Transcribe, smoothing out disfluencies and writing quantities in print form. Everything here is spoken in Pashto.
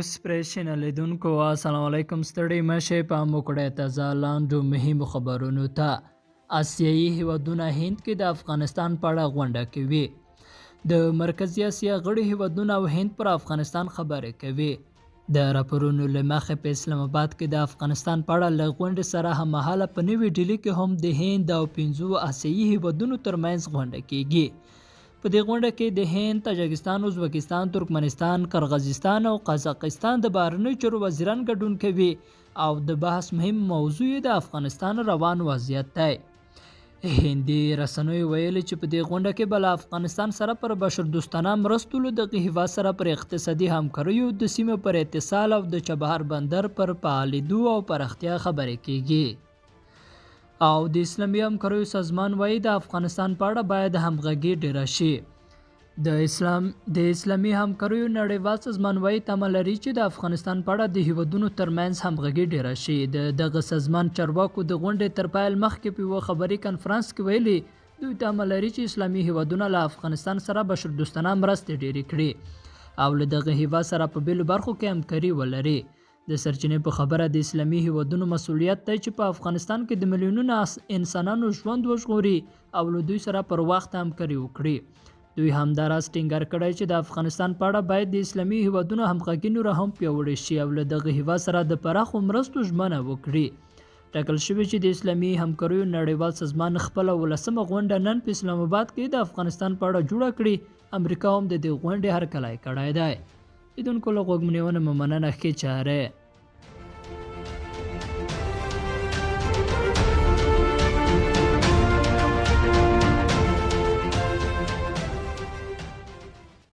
نیوز پریشن لیدونکو السلام علیکم ستړي مشه په وګورئ تازه لاندو مهمو خبرونو ته آسیایي هیوادونه هند کې د افغانستان په اړه غونډه کوي د مرکزی اسیا غړي هیوادونه او هند پر افغانستان خبرې کوي د راپورونو له مخې په اسلام آباد کې د افغانستان په اړه له غونډې سره هممهاله په نوې ډیلي کې هم د هند او 15 آسیایي هیوادونو ترمنځ غونډه کیږي په دې غونډه کې د هند، تاجکستان، ازبکستان، ترکمنستان، قرغیزستان او قزاقستان د بهرنیو چارو وزیران ګډون کوي او د بحث مهم موضوع د افغانستان روان وضعیت دی. هندي رسنیو ویلي چې په دې غونډه کې بل افغانستان سره پر بشردوستانه مرستو له دغه هیواد سره پر اقتصادي همکاریو د سیمې پر اتصال او د چابهار بندر پر فعالېدو او پراختیا خبرې کیږي. او د اسلامي همکاریو سازمان وایي د افغانستان په اړه باید همغږي ډیره شي. د اسلامي همکاریو نړیوال سازمان وایي تمه لري چې د افغانستان په اړه د هیوادونو ترمنځ همغږي ډیره شي. دغه سازمان چارواکو د غونډې تر پیل مخکې په یوه خبري کنفرانس کې ویلي دوی تمه لري چې اسلامي هیوادونه له افغانستان سره بشردوستانه مرستې ډیرې کړي او له دغه هیواد سره په بیلو برخو کې همکاري ولري. د سرچینې په خبره د اسلامي هیوادونو مسؤلیت دی چې په افغانستان کې د میلیونونو انسانانو ژوند وژغوري او له دوی سره پر وخت همکاري وکړي. دوی همداراز ټینګار کړی چې د افغانستان په اړه باید د اسلامي هیوادونو همغږي نوره هم پیاوړې شي او له دغه هیواد سره د پراخو مرستو ژمنه وکړي. ټاکل شوی چې د اسلامي همکاریو نړیوال سازمان خپله 18مه غونډه نن په اسلام آباد کې د افغانستان په اړه جوړه کړي. امریکا هم د دې غونډې هرکلی کړی دی. لیدونکو له غوږ منیونه مننه ښې چاره